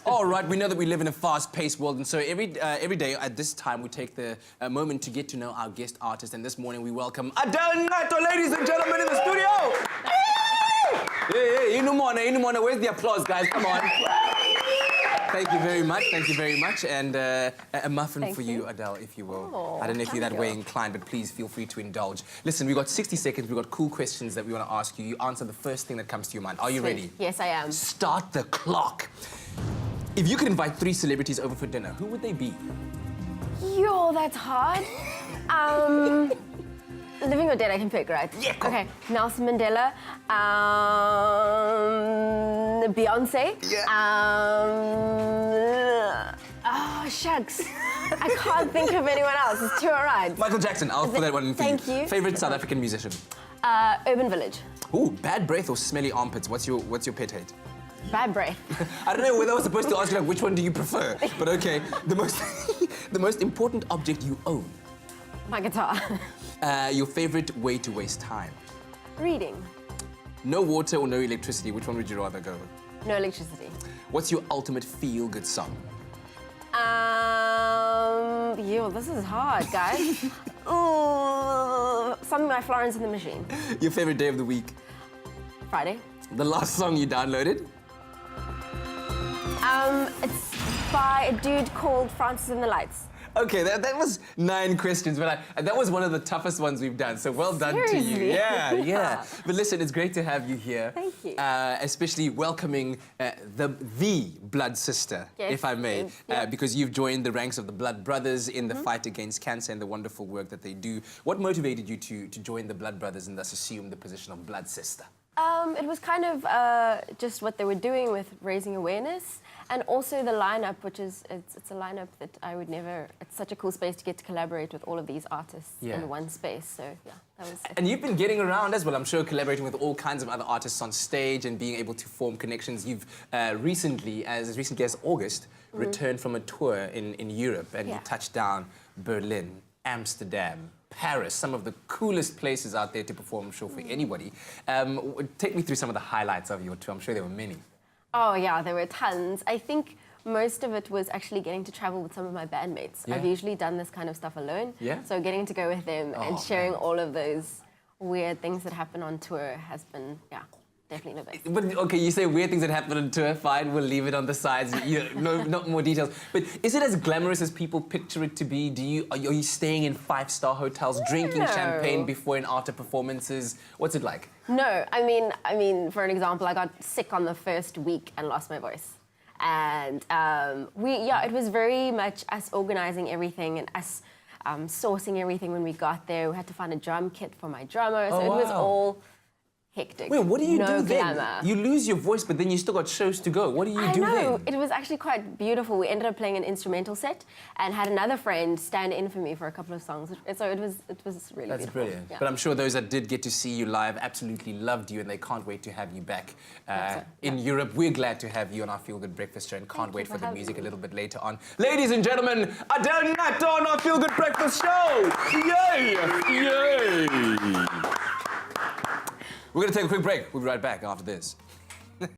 All right, we know that we live in a fast-paced world, and so every day at this time we take the moment to get to know our guest artist. And this morning we welcome Adelle Nqeto, ladies and gentlemen, in the studio. Hey, Inumona, where's the applause, guys? Come on. Thank you very much. Thank you very much. And a muffin for you, Adelle, if you will. Oh, I don't know if you're that way inclined, but please feel free to indulge. Listen, we've got 60 seconds. We've got cool questions that we want to ask you. You answer the first thing that comes to your mind. Are you ready? Yes, I am. Start the clock. If you could invite 3 celebrities over for dinner, who would they be? Yo, that's hard. Living or dead, I can pick, right? Yeah, cool. Okay, Nelson Mandela, Beyonce. Yeah. Oh, shucks. I can't think of anyone else. It's too alright. Michael Jackson. I'll put that one in for Thank you. Favorite South African musician? Urban Village. Ooh, bad breath or smelly armpits? What's your pet hate? Bad breath. I don't know whether I was supposed to ask you like which one do you prefer, but okay. The most important object you own. My guitar. Your favorite way to waste time. Reading. No water or no electricity. Which one would you rather go with? No electricity. What's your ultimate feel-good song? Yo, this is hard, guys. Ooh, something by Florence and the Machine. Your favorite day of the week? Friday. The last song you downloaded? It's by a dude called Francis and the Lights. Okay, that was 9 questions, but that was one of the toughest ones we've done, so well done to you. Seriously? Yeah. But listen, it's great to have you here. Thank you. Especially welcoming the blood sister, Yes, if I may, yeah. because you've joined the ranks of the Blood Brothers in the fight against cancer and the wonderful work that they do. What motivated you to join the Blood Brothers and thus assume the position of blood sister? It was kind of just what they were doing with raising awareness, and also the lineup, which is it's a lineup that I would never. It's such a cool space to get to collaborate with all of these artists in one space. So yeah, that was. And you've been getting around as well, I'm sure, collaborating with all kinds of other artists on stage and being able to form connections. You've recently, as recently as August, returned from a tour in Europe, and you touched down Berlin, Amsterdam, Paris, some of the coolest places out there to perform, I'm sure, for anybody. Take me through some of the highlights of your tour. I'm sure there were many. Oh yeah, there were tons. I think most of it was actually getting to travel with some of my bandmates. Yeah. I've usually done this kind of stuff alone. Yeah. So getting to go with them and sharing all of those weird things that happen on tour has been, definitely the best. But okay, you say weird things that happen on tour, fine, we'll leave it on the sides, no, not more details. But is it as glamorous as people picture it to be? Are you staying in 5-star hotels, drinking champagne before and after performances? What's it like? No, I mean, for an example, I got sick on the first week and lost my voice. And it was very much us organizing everything and us sourcing everything when we got there. We had to find a drum kit for my drummer, so it was all hectic. Wait, what do you do then? Glamour. You lose your voice, but then you still got shows to go. What do you do then? It was actually quite beautiful. We ended up playing an instrumental set and had another friend stand in for me for a couple of songs. So it was really That's beautiful. brilliant. Yeah. But I'm sure those that did get to see you live absolutely loved you, and they can't wait to have you back in Europe. We're glad to have you on our Feel Good Breakfast show, and can't wait for the music a little bit later on. Ladies and gentlemen, Adelle Nqeto on our Feel Good Breakfast show! Yay! Yay! We're going to take a quick break. We'll be right back after this.